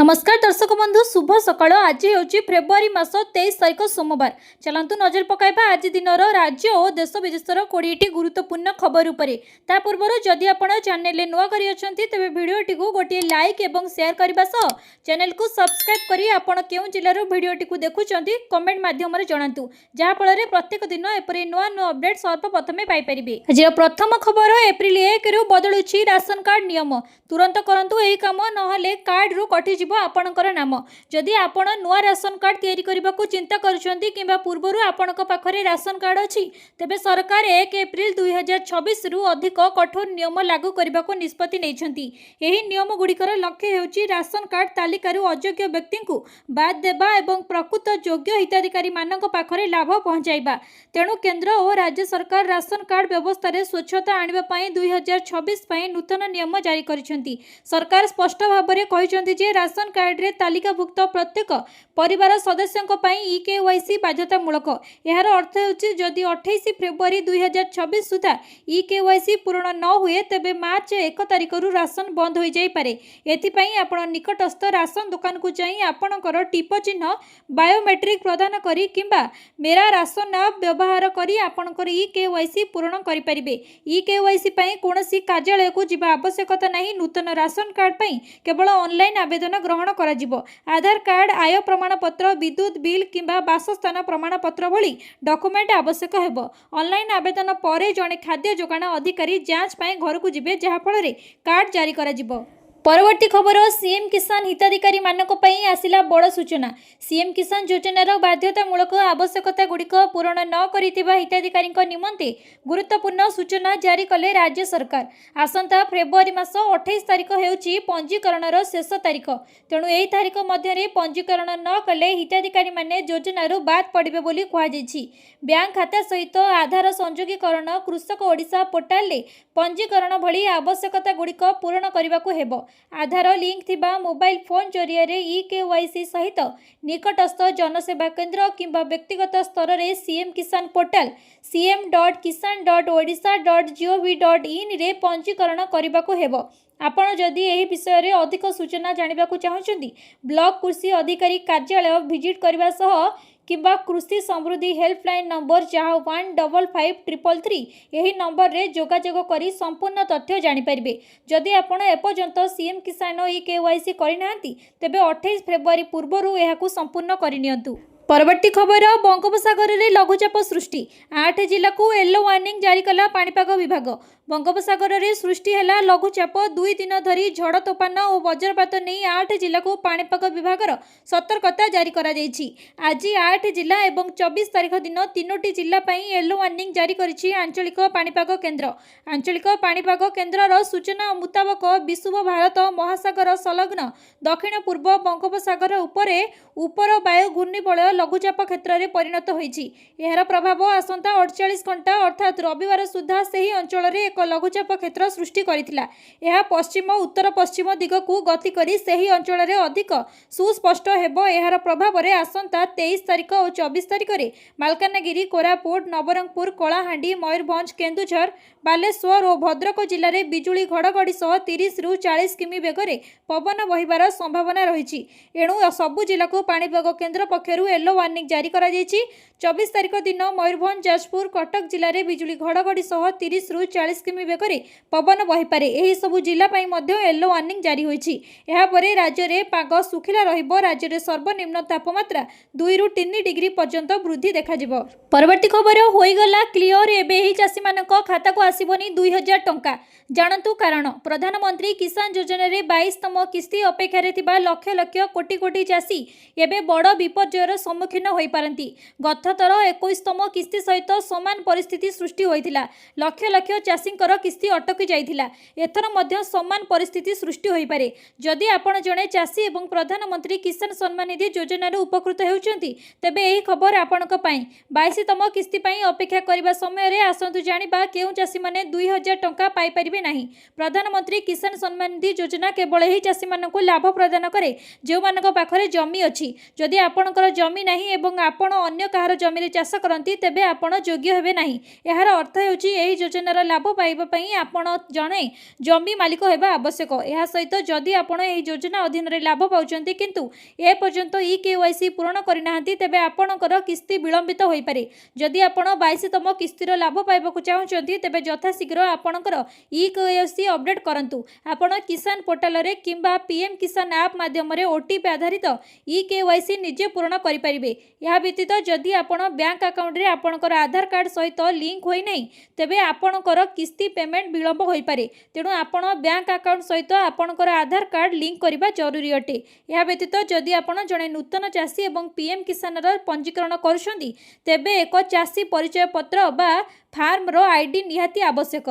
नमस्कार दर्शक बंधु शुभ सकाळ। आज हूँ फेब्रुआरी मास 23 तारिख सोमवार। चलतु नजर पकाइबा आज दिन राज्य और देश विदेशर 20टी गुरुत्वपूर्ण खबर उपरे। ता पूर्व जदि आपण चैनल नुआ करी अछंती तेबे वीडियोटी को गोटे लाइक एवं शेयर करबा सह चैनल को सब्सक्राइब करी आपण केउ जिल्लार वीडियोटी को देखुचंती कमेंट माध्यम रे जणांतु, जहा फल रे प्रत्येक दिन एपरि नुआ नुआ अपडेट सर्वप्रथमे पाई परिबे। आज प्रथम खबर एप्रिल 1 रु बदलुछि राशन कार्ड नियम। तुरंत करंतु एही काम नहले कार्ड रु कटि आपणकर नाम। जदि आपण नुआ राशन कार्ड तैयारी करने को चिंता करुछंती किंबा पूर्वरु आपणक पाखरे राशन कार्ड अछि तेबे सरकार 1 एप्रिल 2026 रु अधिक कठोर नियम लागू करने को निष्पत्ति नैछंती। एही नियम गुड़िकर लक्ष्य हेउछि राशन कार्ड तालिकारु अयोग्य व्यक्ति को बाद देबा एवं प्रकृत योग्य हिताधिकारी मानक पाखरे लाभ पहुंचाइबा। तेणु केंद्र और राज्य सरकार राशन कार्ड व्यवस्था रे स्वच्छता आनिबा पई 2026 पई नूतन नियम जारी करिसेंती। सरकार स्पष्ट भाव में कहिसेंती जे राशन कार्ड रे तालिकाभुक्त प्रत्येक परिवार सदस्यों ई केवाईसी बाध्यतामूलक। यार अर्थ हेउछि जदि 28 फेब्रुआरी 2026 सुधा ई केवाईसी पूर्ण न हुए तेबे मार्च 1 तारिख रु राशन बंद हो जाई पारे। एथिपई आपण निकटस्थ राशन दुकान को जाई आपणकर टिप चिन्ह बायोमेट्रिक प्रदान करी किंबा मेरा राशन ऐप व्यवहार करी आपणकर ई केवाईसी पूर्ण करि परिबे। ई केवाईसी पई कोनोसी कार्यालय को जिबा आवश्यकता नहीं। नूतन राशन कार्ड पई केवल ऑनलाइन आवेदन ग्रहण करा जिवो। आधार कार्ड, आय प्रमाणपत्र, विद्युत बिल किंबा बासस्थान प्रमाणपत्र भली डॉक्यूमेंट आवश्यक हेबो। ऑनलाइन आवेदन परे जणे खाद्य जोगाण अधिकारी जांच पई घर को जिबे, जहा फल रे कार्ड जारी करा जिवो। परवर्ती खबर सीएम किसान हिताधिकारी मानक पई आसिला बड़ सूचना। सीएम किसान योजनार बाध्यतामूलक आवश्यकता गुड़िक पूरण न करितिबा हिताधिकारी निमंते गुरुत्वपूर्ण सूचना जारी कले राज्य सरकार। आसंता फेब्रुआरी मास 28 तारिख हेउछि पंजीकरणर शेष तारिख। तेणु एही तारिख मध्यरे पंजीकरण न कले हिताधिकारी माने योजनारू बाद पड़िबे बोली कुहा जायछि। बैंक खाता सहित आधार संयोगीकरण, कृषक ओडिशा पोर्टाल रे पंजीकरण भली आवश्यकता गुड़िक पूरण करबाकू हेबो। आधार लिंक थिबा मोबाइल फोन जरिया रे ई केवाईसी सहित निकटस्थ जनसेवा केंद्र किंबा व्यक्तिगत स्तर रे सीएम किसान पोर्टाल cm.kisan.odisha.gov.in रे पंजीकरण करबाकू हेबो। आपण जदि एही विषय रे अधिक सूचना जानिबाकू चाहुचंती ब्लॉक कृषि अधिकारी कार्यालय विजिट करबा सह किंबा कृषि समृद्धि हेल्पलाइन नंबर जहाँ 155333 यही नंबर रे जोगाजोग करी संपूर्ण तथ्य जानि परिबे। जदि आपण एपर्यंत सीएम किसान ई केवाईसी करिनांती तेबे 28 फेब्रुआरी पूर्वरु एहाकू संपूर्ण करिनियंतु। परवर्ती खबर बंगोपसागर रे लघुचाप सृष्टि। 8 जिला को येलो वार्निंग जारी कला पाणीपाग विभाग। बंगोपसागर रे सृष्टि हैला लघुचाप। 2 दिन धरी झड़ तोफान और वज्रपात नहीं 8 जिला को पाणीपाग विभाग सतर्कता जारी करा जायछि। आज 8 जिला एवं 24 तारिख दिन 3टी जिला पई येलो वार्निंग जारी करिछि आंचलिक पाणीपाग केन्द्र। आंचलिक पाणीपाग केन्द्रर सूचना मुताबक विषुव भारत महासागर संलग्न दक्षिण पूर्व बंगोपसागर उपरे उपर वायु घूर्णिबलय लघुचाप क्षेत्र में परिणत होइछि। एहार प्रभाव आसंता 48 घंटा अर्थात रविवार सुधा सही अंचल रे एक लघुचाप क्षेत्र सृष्टि करिथिला। एहा पश्चिम उत्तर पश्चिम दिग को गति करी सही अंचल रे अधिक सुस्पष्ट हेबो। एहार प्रभाव रे आसंता 23 तारिख और 24 तारिख रे मालकानगिरी, कोरापुट, नवरंगपुर, कलाहांडी, मयूरभंज, केन्दुझर, बालेश्वर और भद्रक जिले में बिजुली घड़घड़ी सह 30 रु 40 किमी बेगरे पवन बहिबार संभावना रही। एणु सबु जिला को पाणीपाग केन्द्र पक्षरु येलो वार्निंग जारी करा जायछि। 24 तारिख दिन मयूरभंज, जाजपुर, कटक जिले में बिजुली घड़घड़ी सह 30 रु 40 किमी बेगरे पवन बहिपारे। एही सबु जिला पई मध्य येलो वार्निंग जारी होइछि। एहा परे राज्य रे पाग सुखिला रहिबो। राज्य रे सर्वनिम्न तापमात्रा 2 रु 3 डिग्री पर्यंत वृद्धि देखा जिवो। परवर्ती खबर होइगला क्लियर। एबे एही चासी मानक खाता को आसीबोनी 2000 टंका। जानतु कारण। प्रधानमंत्री किसान योजना रे 22तम किस्ती अपेक्षा रे थिबा लक्ष लक्ष कोटी कोटी चासी एबे बड़ विपर्ययर सम्मुखीन होई पारंती। गत थर 21तम किस्ती सहित समान परिस्थिति सृष्टि होइथिला। लक्ष लक्ष चासींकर किस्ती अटकी जाइथिला। एथर मध्य समान परिस्थिति सृष्टि होई पारे। जदि आपण जणे चासी एवं प्रधानमंत्री किसान सम्मान निधि योजना रे उपकृत हेउचंती तेबे एही खबर आपणक पई। 22तम किस्ती पई अपेक्षा करिबा समय रे आसंतु जानिबा केउ चासी माने 2000 टंका पाई परिबे नाही। प्रधानमंत्री किसान सम्मान निधि योजना केवल एही चासी मानकु लाभ प्रदान करे जे मानक पाखरे जमी अछि। जदि आपणकर जमी नाही एवं आपण अन्य काहार जमी रे चाष करंती तेबे आपण योग्य हेबे नाही। एहार अर्थ हेउछि एही योजनार लाभ पाइबा पई आपण जणे जमी मालिक हेबा आवश्यक। एहा सहित जदि आपण एही योजना अधीन रे लाभ पाउचंती किंतु ए पर्यंत ईकेवाईसी पूर्ण करिनाहांती तेबे आपणकर किस्ती विलंबित होई पारे। जदि आपण 22तम किस्तीर लाभ पाइबाकू चाहुचंती तेबे यथाशीघ्र आपणकर ईकेवाईसी अपडेट करंतु। आपण किसान पोर्टल रे किंबा पीएम किसान ऐप माध्यम रे ओटीपी आधारित ईकेवाईसी निजे पूर्ण करि परिबे। या व्यतीत जदि आपण बैंक अकाउंट रे आपणकर आधार कार्ड सहित लिंक होई नै तेबे आपणकर किस्ती पेमेंट विलंब होई पारे। तेणु आपण बैंक अकाउंट सहित आपणकर आधार कार्ड लिंक करिबा जरूरी अटे। या व्यतीत जदि आपण जणे नूतन चाषी एवं पीएम किसान र पंजीकरण करूछंती तेबे एक चाषी परिचय पत्र बा फार्म रो आईडी निहाती आवश्यक।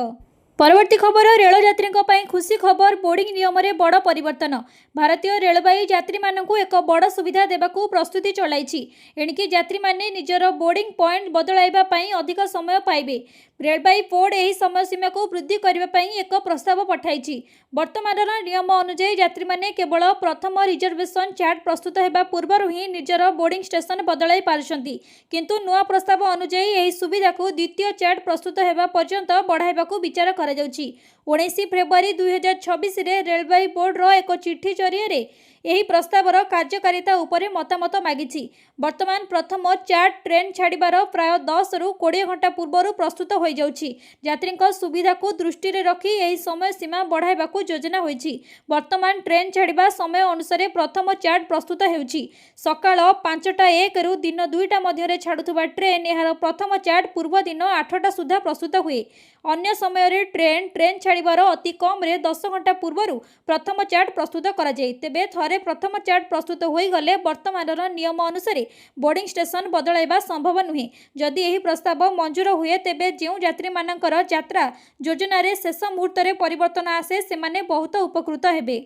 परवर्ती खबर रेल यात्री खुशी खबर बोर्डिंग नियम में बड़ परिवर्तन। भारतीय रेलवाई यात्री मानू एक बड़ सुविधा देवाकू प्रस्तुति चलाई। एणिकी यात्री माने निजर बोर्डिंग पॉइंट बदलाइबापी अधिक समय पाइबे। रेलवाई बोर्ड यही समय सीमा को वृद्धि करने एक प्रस्ताव पठाई। वर्तमान नियम अनुଯାयी यात्री माने केवल प्रथम रिजर्वेशन चार्ट प्रस्तुत होगा पूर्व ही निजर बोर्डिंग स्टेशन बदलाई पारुछंती किंतु नुआ प्रस्ताव अनुଯାयी यही सुविधा को द्वितीय चार्ट प्रस्तुत होगा पर्यंत बढ़ाइबाकू विचार करा जाउची। 19 फेब्रुआरी 2026 रे रेलवाई बोर्ड रो एक चिठी जरिए यही प्रस्तावर कार्यकारिता उपरे मतामत मागिछि। वर्तमान प्रथम चार्ट ट्रेन छाड़बार प्राय 10 रु 20 घंटा पूर्व प्रस्तुत हो जाउछि। यात्री सुविधा को दृष्टि रे रखी यही समय सीमा बढ़ाइबाकू योजना होइछि। वर्तमान ट्रेन छाड़बा समय अनुसार प्रथम चार्ट प्रस्तुत हेउछि। सकाळ 5:01 रु दिन 2टा मध्य छाड़ुवा ट्रेन यार प्रथम चार्ट पूर्व दिन 8टा सुधा प्रस्तुत हुए। अन्य समय ट्रेन छाड़बार अति कम रे 10 घंटा पूर्व प्रथम चार्ट प्रस्तुत करा जाय। तेबे थरे प्रथम चार्ट प्रस्तुत हो गले वर्तमान नियम अनुसार बोर्डिंग स्टेशन बदलाइबा संभव नुहे। जदि यही प्रस्ताव मंजूर हुए तेबे जो यात्री मानकर यात्रा योजना रे शेष मुहूर्त रे परिवर्तन आसे से माने बहुत उपकृत हेबे।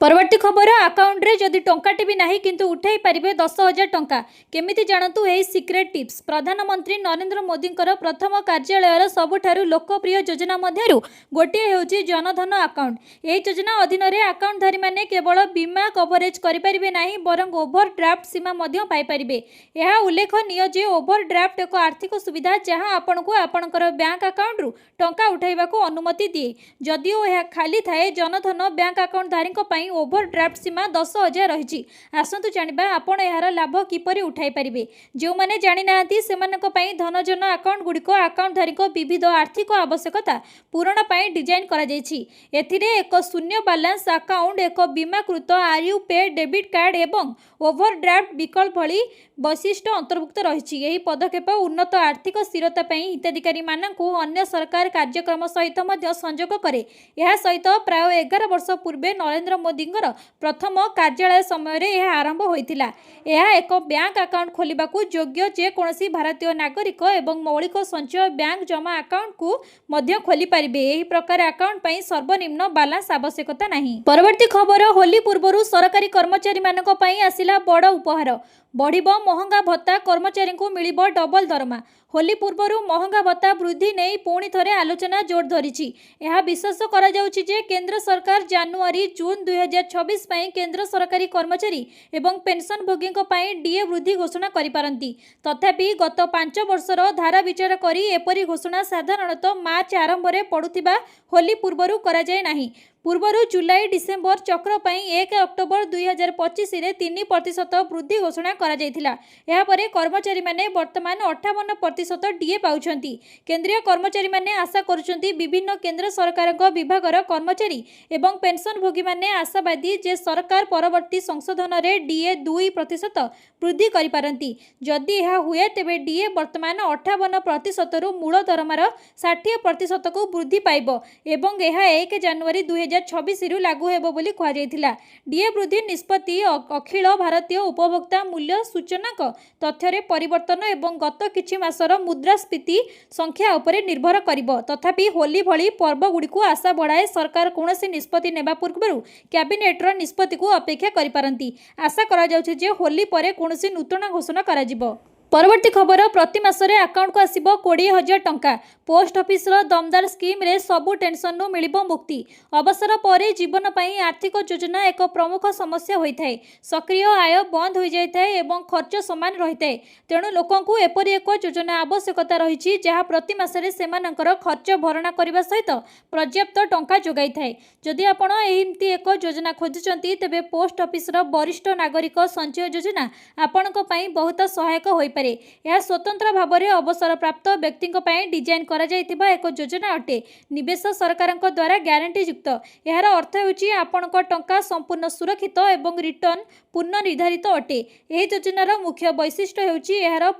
परवर्ती खबर अकाउंट रे जदि टंकाटे भी नाही किंतु उठाई पारिबे 10,000 टंका। केमिति जानतु एही सीक्रेट टिप्स। प्रधानमंत्री नरेंद्र मोदींकर प्रथम कार्यालयर सबुठारु लोकप्रिय योजना मध्यरु गोटे हेउची जनधन अकाउंट। एही योजना अधीन रे अकाउंटधारी माने केवल बीमा कवरेज करि परिबे नाही बरंग ओवरड्राफ्ट सीमा मध्य पाई परिबे। एहा उल्लेखनीय जे ओवरड्राफ्ट एक आर्थिक सुविधा जहां आपनकु आपनकर बैंक अकाउंट रु टंका उठाइबाकू अनुमति दिए। जदिओ एहा खाली थाए जनधन बैंक अकाउंटधारी पई ओवरड्राफ्ट सीमा 10,000 रही। आसतु जानिबा आपण यार लाभ किपरि उठाई परिबे। जो माने जानि नांती सेमानक पई धनजन अकाउंट गुडिक अकाउंटधारी विविध आर्थिक आवश्यकता पूरण पई डिजाइन करा जायछि। एथिरे एक शून्य बैलेंस अकाउंट एक बीमाकृत आरयू पे डेबिट कार्ड एवं ओवरड्राफ्ट विकल्प भली वैशिष्ट्य अंतर्भुक्त रही। यही पदक्षेप उन्नत आर्थिक स्थिरता पई हिताधिकारी मानकु अन्य सरकार कार्यक्रम सहित मध्य संयोग करे। यह सहित प्राय 11 वर्ष पूर्वे नरेंद्र मोदी प्रथम कार्यालय समय रे यह आरंभ होइतिला। यह एक बैंक अकाउंट खोलिबाकू योग्य जे कोनसी भारतीय नागरिक एवं मौलिक संचय बैंक जमा अकाउंट को मध्य खोली पारिबे। एही प्रकार अकाउंट पई सर्वनिम्न बैलेंस आवश्यकता नाही। परवर्ती खबर होली पूर्वरु सरकारी कर्मचारी मानक पई आसिला बड़ उपहार। बढ़िबो महंगा भत्ता कर्मचारी को मिलिबो डबल दरमा। होली पूर्वरु महंगा भत्ता वृद्धि नहीं पुणी थरे आलोचना जोर धरिछि। यह विश्वास करा जाउछि जे केंद्र सरकार जनवरी जून 2026 पई केंद्र सरकारी कर्मचारी एवं पेंशन भोगी पई डीए वृद्धि घोषणा करि पारंती। तथापि गत 5 वर्षर धारा विचार करी एपरी घोषणा साधारणतः मार्च आरंभ रे पडुथिबा होली पूर्वरु करा जाय नाही। पूर्वर जुलाई डिसेम्बर चक्र पई 1 अक्टोबर 2025 रे 3% वृद्धि घोषणा करा जायथिला। एहा परे कर्मचारी माने वर्तमान 58% डीए पाउछंती। केंद्रीय कर्मचारी माने आशा करूछंती विभिन्न केंद्र सरकारक विभागर कर्मचारी एवं पेंशन भोगी माने आशावादी जे सरकार परवर्ती संशोधन रे डीए 2% वृद्धि करि पारंती। जदि एहा हुए तेबे डीए वर्तमान 58% रु मूल दरमार 60% को वृद्धि पाइबो एवं एहा 1 जनवरी 2026 रु लागू हेबो बोली कहा जायथिला। डीए वृद्धि निष्पत्ति अखिल भारतीय उपभोक्ता मूल्य सूचनाक तथ्य परिवर्तन एवं गत किछि मासर मुद्रास्फीति संख्या उपरे निर्भर करिबो। तथापि होली भली पर्व गुड़िक आशा बढ़ाए सरकार कौनसी निष्पत्ति नेबा पूर्व कैबिनेटर निष्पत्ति को अपेक्षा करि पारंती। आशा करा जाउछि जे होली परे कौनसी नूतन घोषणा करा जिवो। परवर्ती खबर प्रति मासरे अकाउंट को आसिबो 20,000 टंका। पोस्ट ऑफिस रो दमदार स्कीम रे सबु टेंशन नु मिलिबो मुक्ति। अवसर परे जीवन पई आर्थिक योजना एक प्रमुख समस्या होई थाए। सक्रिय आय बंद होई जाय थाए एवं खर्च समान रही थाए। तेणु लोकंकु एपरि एक योजना आवश्यकता रहिछि जहा प्रति मासरे सेमानकर खर्च भरणा करबा सहित पर्याप्त टंका जोगाई थाए। जदि आपण एहिमती एक योजना खोजुचंती तेबे पोस्ट ऑफिस रो वरिष्ठ नागरिक संचय योजना आपणक पई बहुत सहायक होई पारे। यह स्वतंत्र भाव में अवसर प्राप्त व्यक्ति डिजाइन करा जायतिबा एक योजना अटे। निवेश सरकार द्वारा ग्यारंटी युक्त। यार अर्थ होउची आपणक टंका संपूर्ण सुरक्षित एवं रिटर्न पूर्ण निर्धारित अटे। यह योजनार मुख्य वैशिष्ट्य होउची यार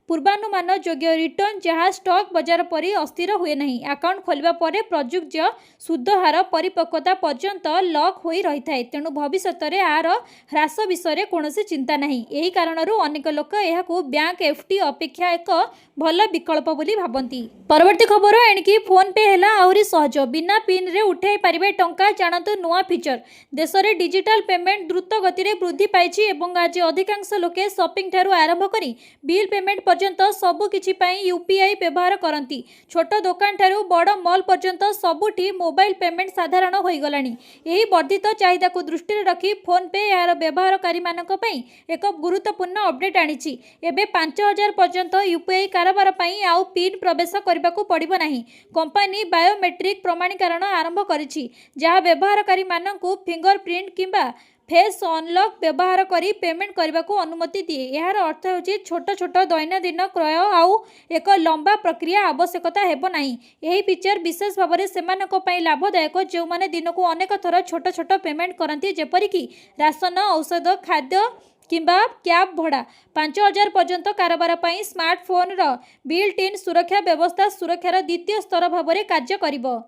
पूर्वानुमान योग्य रिटर्न जहाँ स्टॉक बाजार परी अस्थिर हुए नहीं। अकाउंट खोलिबा परे प्रयुज्य सुध हार परिपक्वता पर्यंत लॉक होई रही थाए। तेणु भविष्य में आर ह्रास विषय कौनसी चिंता नहीं। यही कारणरू अनेक लोक यहाकू बैंक एफडी अपेक्षा एक भल विकल्प बोली भाबंती। परवर्ती खबर एणिकी फोन पे हैला आहुरी सहज। बिना पिन रे उठाई पारिबे टंका। जानतु नुआ फीचर। देश में डिजिटल पेमेंट द्रुत गति में वृद्धि पाइछि एवं आज अधिकांश लोके शॉपिंग ठारू आरंभ करी बिल पेमेंट पर्यंत सबु किछि पई यूपीआई व्यवहार करंती। छोट दुकान ठारू बड़ मॉल पर्यंत सबुठी मोबाइल पेमेंट साधारण होई गलानी। एही वर्धित चाहिदा को दृष्टि रे रखी फोन पे यार व्यवहारकारी मानक पई एक गुरुत्वपूर्ण अपडेट आनिछि। एबे 5000 पर्यंत यूपीआई कारोबार पई आउ पिन प्रवेश करबा को पड़िबो नाही। कंपनी बायोमेट्रिक प्रमाणीकरण आरंभ करिछि जहा व्यवहारकारी मानकू फिंगरप्रिंट किंबा फेस अनलॉक व्यवहार करी पेमेंट करने को अनुमति दिए। यार अर्थ होची छोट छोट दैनंदिन क्रय आउ एक लंबा प्रक्रिया आवश्यकता हेबो नाही। यही फीचर विशेष भाव में सेमानक पई लाभदायक जो माने दिन को अनेक थर छोट छोट पेमेंट करती जेपरिक राशन औषध खाद्य किंबा कैब भड़ा। 5000 पर्यंत कारोबार पई स्मार्टफोन रो बिल्ट इन सुरक्षा व्यवस्था सुरक्षार द्वितीय स्तर भाव में कार्य करिबो।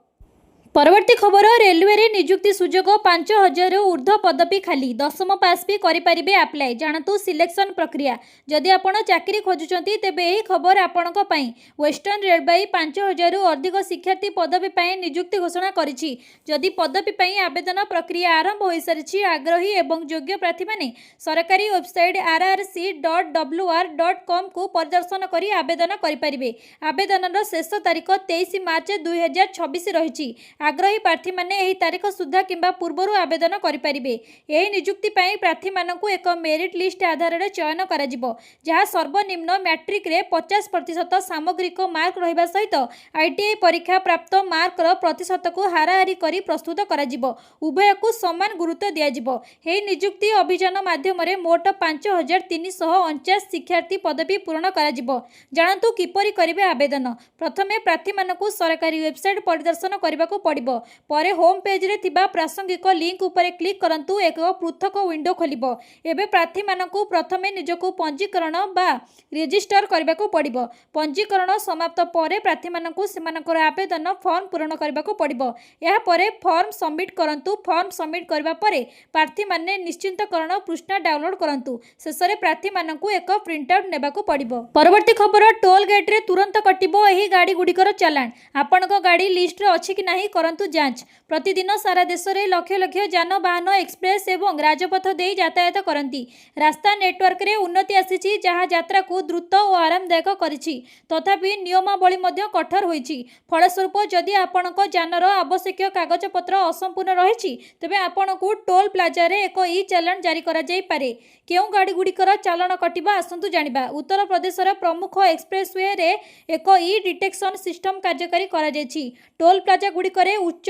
परवर्ती खबर रेलवे रे नियुक्ति सुजोग 5000 ऊर्ध्व पदवी खाली। 10th पास भी करें आप्लाय। जानतु सिलेक्शन प्रक्रिया। जदि आपण चाकरी खोजुचंती तेबे एही खबर आपणक पई। वेस्टर्न रेलवे 5000 अधिक शिक्षार्थी पदवी पई नियुक्ति घोषणा करिछि। जदि पदवी पई आवेदन प्रक्रिया आरंभ होई सारिछि आग्रही एवं योग्य प्रार्थी माने सरकारी वेबसाइट rrc.wr.com को परिदर्शन करी आवेदन करि परिबे। आवेदनर शेष तारीख 23 मार्च 2026 रहिछि। आग्रही प्रार्थी माने एही तारीख सुधा किंबा पूर्वरु आवेदन करिपारिबे। एही नियुक्ति पई प्रार्थी मानकु एक मेरिट लिस्ट आधार रे चयन करा जिवो जहा सर्वनिम्न मैट्रिक रे 50% सामग्रिक मार्क रहिबा सहित आईटीआई परीक्षा प्राप्त मार्क रो प्रतिशत को हाराहारी करी प्रस्तुत करा जिवो। उभय को समान गुरुत्व दिया जिवो। एही नियुक्ति अभियान माध्यम रे मोट 5349 शिक्षार्थी पदवी पूर्ण करा जिवो। जानतु किपरि करिवे आवेदन। प्रथमे प्रार्थी मानकु सरकारी वेबसाइट परिदर्शन करबा को पड़िबो। परे होम पेज रे थिबा प्रासंगिक लिंक उपरे क्लिक करंतु एक पृथक विंडो खोलिबो। एबे प्रार्थी मानकु प्रथमे निजको पंजीकरण बा रजिस्टर करबा को पड़िबो। पंजीकरण समाप्त परे प्रार्थी मानकु सेमानकर आवेदन फॉर्म पूर्ण करबा को पड़िबो। या परे फॉर्म सबमिट करंतु। फॉर्म सबमिट करबा परे प्रार्थी माने निश्चिंतकरण पृष्ठा डाउनलोड करंतु। शेषरे प्रार्थी मानकु एक प्रिंट आउट नेबा को पड़िबो। परवर्ती खबर टोल गेट रे तुरंत कटिबो एही गाड़ी गुडीकर चालान। आपणक गाड़ी लिस्ट रे अछि कि नाही करंतु जांच। प्रतिदिन सारा देश में लक्ष लक्ष जानवाहन एक्सप्रेस एवं राजपथ दे यातायात करती। रास्ता नेटवर्क रे उन्नति आसी जहाँ यात्रा को द्रुत और आरामदायक करिछि। तथापि नियमावली मध्य कठोर होइछि। फलस्वरूप जदि आपणक जानर आवश्यक कागजपत्र असंपूर्ण रही तेबे आपणकु टोल प्लाजा रे एक ई चालान जारी करा जाई पारे। केउ गाड़ी गुड़िकर चालान कटिबा आसंतु जानिबा। उत्तर प्रदेशर प्रमुख एक्सप्रेसवे रे एक ई डिटेक्शन सिस्टम कार्यकारी करा जायछि। टोल प्लाजा गुड़िकरे उच्च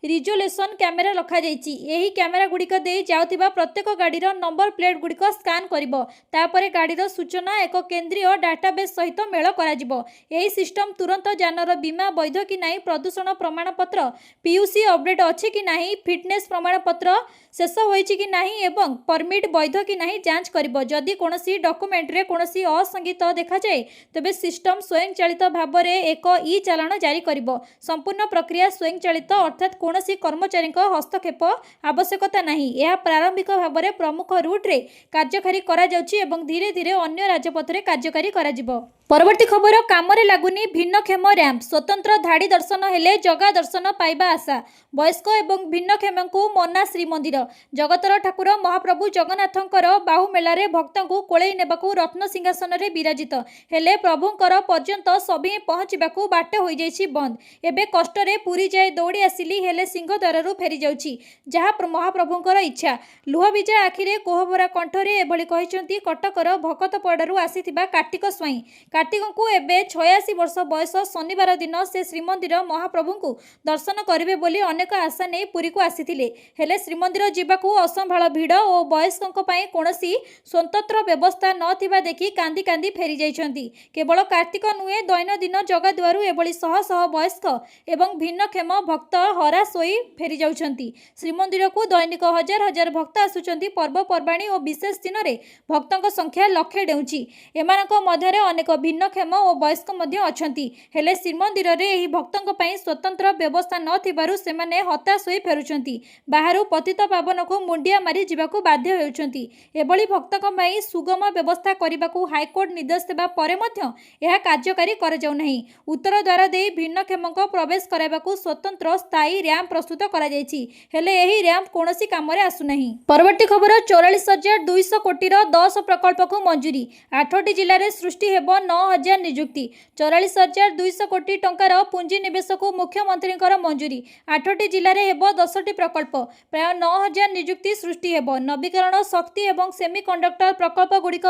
रिजोल्यूशन कैमेरा रखा जायछि। एही कैमेरा गुड़िक दे जाउथिबा प्रत्येक गाड़ीर नंबर प्लेट गुड़िक स्कान करिवो। तापरे गाड़ीर सूचना एक केंद्रीय डाटाबेस सहित मेल करा जिवो। एही सिस्टम तुरंत जानर बीमा वैध कि नाही, प्रदूषण प्रमाणपत्र पीयूसी अपडेट अछि कि नाही, फिटनेस प्रमाणपत्र शेष होइछि कि नाही एवं परमिट वैध कि नाही जांच करिवो। जदि कोनोसी डॉक्यूमेंट रे कोनोसी असंगत देखा जाए तबे सिस्टम स्वयंचालित भाव में एक ई चालान जारी करिवो। संपूर्ण प्रक्रिया स्वयंचालित अर्थात कोनोसी कर्मचारी हस्तक्षेप आवश्यकता नहीं। यह प्रारंभिक भाव में प्रमुख रूट रे कार्यकारी करा जाउछि एवं धीरे धीरे अन्य राजपथ रे कार्यकारी करा जिवो। परवर्ती खबर कामरे लागुनी भिन्नक्षम रैंप स्वतंत्र धाड़ी दर्शन हेले जगा दर्शन पाइबा आशा वयस्क एवं भिन्नक्षम को मना श्रीमंदिर जगतर ठाकुर महाप्रभु जगन्नाथंकर बाहुमेलारे भक्तों कोड़े नेबाकू रत्न सिंहासन में विराजित हेले प्रभुंकर पर्यंत सभी पहुंचवाकू बाट हो जाइछि बंद एबे कष्टरे पुरी जाए दौड़ी आसिली हेले सिंहद्वार फेरी जाउछि जहाँ महाप्रभुंकर इच्छा लुह विजा आखिरे कोहभरा कंठरे एभली कहिसंती कटकर भकतपड़ारू आसीथिबा कार्तिक स्वाई कार्तिक को एबे 86 वर्ष बयस शनिवार दिन से श्रीमंदिर महाप्रभु को दर्शन करेंगे बोली अनेक आशा नहीं पुरी को आसीथिले हेले श्रीमंदिर जीवाकू असंभाल भिड़ और वयस्कों ପାଇଁ कौनसी स्वतंत्र व्यवस्था नथिबा देखि कांदी कांदी फेरी जाइछंती केवल कार्तिक नुहे दैनंदिन जगा दुआरू एभली शह शह वयस्क एवं भिन्नक्षम भक्त हरास होई फेरी जाउछंती श्रीमंदिर को दैनिक हजार हजार भक्त आसुचंती पर्वपर्वाणी और विशेष दिन में भक्तों संख्या लक्षे डेउछि एमानक मध्यरे अनेक भिन्नक्षम और वयस्क मध्य अछंती हेले श्रीमंदिर रे एही भक्तों ପାଇଁ स्वतंत्र व्यवस्था नथिबारु सेमाने हताश होई फेरुचंती बाहरु पतित पावन को मुंडिया मारी जीवाकू बाध्य हेउचंती एभली भक्तों ପାଇଁ सुगम व्यवस्था करबाकू हाईकोर्ट निर्देश देबा परे मध्य एहा कार्यकारी कर जाउ नाही उत्तर द्वार देई भिन्नक्षमक प्रवेश कराबाकू स्वतंत्र स्थायी रैंप प्रस्तुत करा जायछि हेले एही रैंप कोनोसी काम रे आसु नाही परवर्ती खबर 44,200 कोटीर 10 प्रकल्प को मंजूरी 8टी जिल्ला रे सृष्टि हेबो 9,000 नियुक्ति 44,200 कोटी टंकार पुंजी निवेश को मुख्यमंत्री मंजूरी 8टी जिले में हेब 10टी प्रकल्प प्राय 9,000 नियुक्ति सृष्टि हेब नवीकरण शक्ति और सेमिकंडक्टर प्रकल्प गुड़िक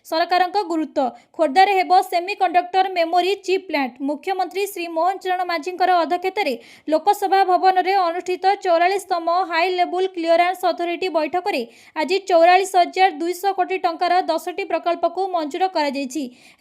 सरकार गुरुत्व खोर्धार हेब सेमिकंडक्टर मेमोरी चिप प्लांट मुख्यमंत्री श्री मोहन चरण माझी अध्यक्षत लोकसभा भवन में अनुष्ठित 44तम हाई लेवल क्लीयरेंस अथॉरिटी बैठक में आज 44,200 कोटी टंकार 10टी प्रकल्प को मंजूर कर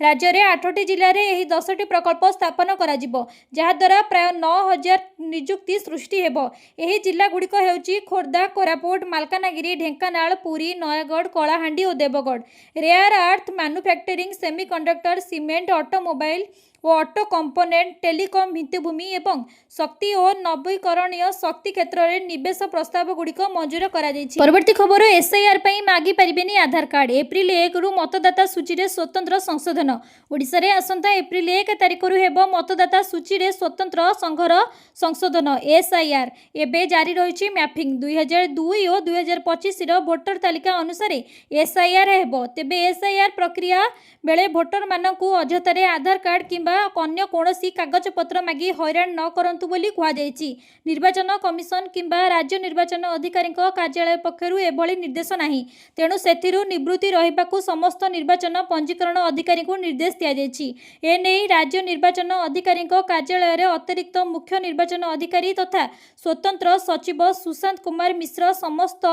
राज्य में 8टी जिले में यह 10टी प्रकल्प स्थापन करा जहाद्वारा प्राय 9,000 नियुक्ति सृष्टि हेब यह जिला गुड़िक हेउची खोर्धा कोरापुट मालकानगिरी ढेंकानाल पुरी नयगढ़ कलाहांडी और Deogarh rare earth manufacturing semiconductor cement automobile और ऑटो कंपोनेंट टेलीकॉम भित्तिभूमि एवं शक्ति और नवीकरणीय शक्ति क्षेत्र में निवेश प्रस्ताव गुड़िक मंजूर करा जायछि परवर्ती खबर एसआईआर पई मागी परिबेनी आधार कार्ड एप्रिल 1 रु मतदाता सूची रे स्वतंत्र संशोधन ओडिशा रे आसंता एप्रिल 1 तारिख रु हेबो मतदाता सूची रे स्वतंत्र संघर संशोधन एसआईआर एबे जारी रहिछि मैपिंग 2002 और 2025 रो वोटर तालिका अनुसार एसआईआर हेबो तेबे एसआईआर प्रक्रिया बेले वोटर मानकू अजतारे आधार कार्ड किंबा अन्य कौनसी कागज पत्र मागी हैरान न करंतु बोली कुहाଯାଇଛି निर्वाचन कमिशन किंबा राज्य निर्वाचन अधिकारी कार्यालय पक्षरु एभली निर्देश नाही तेणु सेथिरु निवृत्ति रहिबाकू समस्त निर्वाचन पंजीकरण अधिकारी को निर्देश दिया जायछि एने राज्य निर्वाचन अधिकारी कार्यालय अतिरिक्त मुख्य निर्वाचन अधिकारी तथा स्वतंत्र सचिव सुशांत कुमार मिश्र समस्त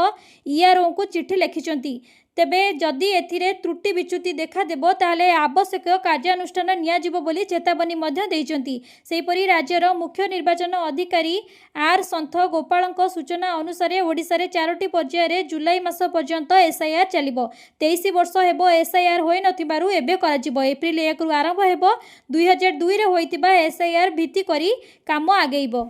ईआरओ को चिठी लिखिछंती तेबे जदि एथिरे त्रुटि विच्युति देखा देबो ताहले आवश्यक कार्यानुष्ठान नियाजिबो बोली चेतावनी मध्य देइचंती सेहिपरि राज्यर मुख्य निर्वाचन अधिकारी आर संथ गोपालक सूचना अनुसार ओडिशा रे 4टी पर्याय रे जुलाई मास पर्यंत एसआईआर चलिबो 23 वर्ष हेबो एसआईआर होई नथिबारु एबे कराजिबो एप्रिल 1 रु आरंभ हेबो 2002 रे होइतिबा एसआईआर भित्ति करी काम आगेइबो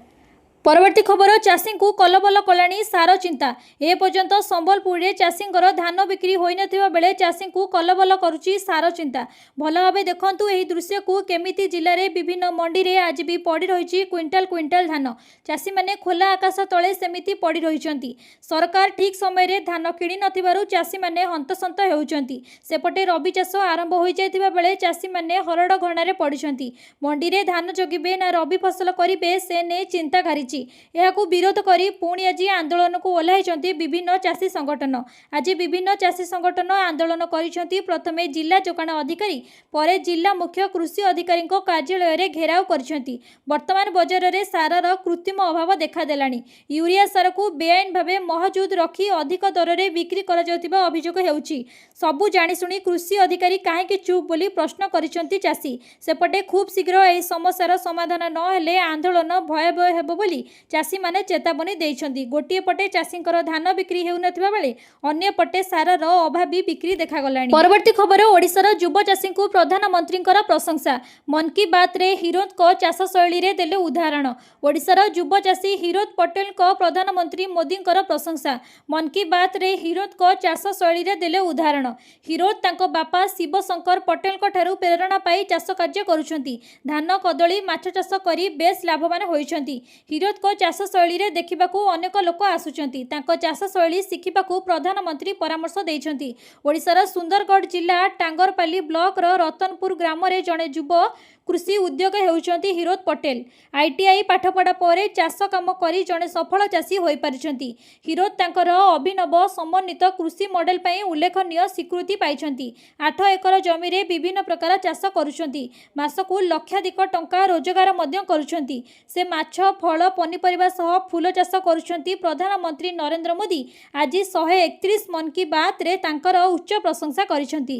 परवर्ती खबर चाषी को कलबल कलानी सार चिंता ए पर्यंत संबलपुर में चाषी धान बिक्री होई नथिबा बेले चाषी को कलबल करुची सार चिंता भल भाव देखंतु एही दृश्य को केमिति जिले में विभिन्न मंडी रे आज भी पड़ी रही क्विंटाल क्विंटाल धान चाषी माने खोला आकाश तले सेमिति पड़ी रहिचंती सरकार ठीक समय रे धान किणी नथिबारु चाषी माने हंतसंत हेउचंती सेपटे रबी चाष आरंभ होई जायतिबा बेले चाषी माने हरड़ घणारे पड़िचंती मंडी रे धान जगिबे ना रबी फसल करिबे से ने चिंता घारी विरोध करी पुणी आज आंदोलन को ओह्लाई विभिन्न चाषी संगठन आज विभिन्न चाषी संगठन आंदोलन करिसेंती प्रथमे जिला जोगाण अधिकारी पर जिला मुख्य कृषि अधिकारी कार्यालय रे घेराव करिसेंती वर्तमान बजार रे सारार कृत्रिम अभाव देखादेलानी यूरिया सार को बेआईन भावे महजूद रखी अधिक दर रे बिक्री करा जाउतिबा अभियोग हेउची सबु जानिशुणी कृषि अधिकारी काहेकि चुप बोली प्रश्न करिसेंती चाषी सेपटे खूब शीघ्र एही समस्यार समाधान न हेले आंदोलन भयावह हेबो बोली ଚାଷୀମାନେ ଚେତାବନୀ ଦେଇଛନ୍ତି। ଗୋଟିଏ ପଟେ ଚାଷୀଙ୍କର ଧାନ ବିକ୍ରି ହେଉନଥିବା ବେଳେ ଅନ୍ୟପଟେ ସାରର ଅଭାବ ବି ବିକ୍ରି ଦେଖାଗଲାଣି। ପରବର୍ତ୍ତୀ ଖବର ଓଡ଼ିଶାର ଯୁବ ଚାଷୀଙ୍କୁ ପ୍ରଧାନମନ୍ତ୍ରୀଙ୍କର ପ୍ରଶଂସା। ମନ୍ କି ବାତ୍ରେ ହିରୋତଙ୍କ ଚାଷ ଶୈଳୀରେ ଦେଲେ ଉଦାହରଣ। ଓଡ଼ିଶାର ଯୁବ ଚାଷୀ ହିରୋତ ପଟେଲଙ୍କ ପ୍ରଧାନମନ୍ତ୍ରୀ ମୋଦିଙ୍କର ପ୍ରଶଂସା। ମନ୍ କି ବାତ୍ରେ ହିରୋତଙ୍କ ଚାଷ ଶୈଳୀରେ ଦେଲେ ଉଦାହରଣ। ହିରୋତ ତାଙ୍କ ବାପା ଶିବ ଶଙ୍କର ପଟେଲଙ୍କ ଠାରୁ ପ୍ରେରଣା ପାଇ ଚାଷ କାର୍ଯ୍ୟ କରୁଛନ୍ତି। ଧାନ, କଦଳୀ, ମାଛ ଚାଷ କରି ବେଶ୍ ଲାଭବାନ ହୋଇଛନ୍ତି। ହିରୋତଙ୍କ ଚାଷ ଶୈଳୀରେ ଦେଖିବାକୁ ଅନେକ ଲୋକ ଆସୁଛନ୍ତି। ତାଙ୍କ ଚାଷ ଶୈଳୀ ଶିଖିବାକୁ ପ୍ରଧାନମନ୍ତ୍ରୀ ପରାମର୍ଶ ଦେଇଛନ୍ତି। ଓଡ଼ିଶାର ସୁନ୍ଦରଗଡ଼ ଜିଲ୍ଲା ଟାଙ୍ଗରପାଲି ବ୍ଲକର ରତନପୁର ଗ୍ରାମରେ ଜଣେ ଯୁବ କୃଷି ଉଦ୍ୟୋଗ ହେଉଛନ୍ତି ହିରୋତ ପଟେଲ। ITI ପାଠପଢ଼ା ପରେ ଚାଷ କାମ କରି ଜଣେ ସଫଳ ଚାଷୀ ହୋଇପାରିଛନ୍ତି। ହିରୋତ ତାଙ୍କର ଅଭିନବ ସମନ୍ୱିତ କୃଷି ମଡେଲ ପାଇଁ ଉଲ୍ଲେଖନୀୟ ସ୍ୱୀକୃତି ପାଇଛନ୍ତି। 8 ଏକର ଜମିରେ ବିଭିନ୍ନ ପ୍ରକାର ଚାଷ କରୁଛନ୍ତି। ମାସକୁ ଲକ୍ଷାଧିକ ଟଙ୍କା ରୋଜଗାର ମଧ୍ୟ କରୁଛନ୍ତି। ସେ ମାଛ, ଫଳ, ପନିପରିବା ସହ ଫୁଲ ଚାଷ କରୁଛନ୍ତି। ପ୍ରଧାନମନ୍ତ୍ରୀ ନରେନ୍ଦ୍ର ମୋଦି ଆଜି 131 ମନ୍ କି ବାତ୍ରେ ତାଙ୍କର ଉଚ୍ଚ ପ୍ରଶଂସା କରିଛନ୍ତି।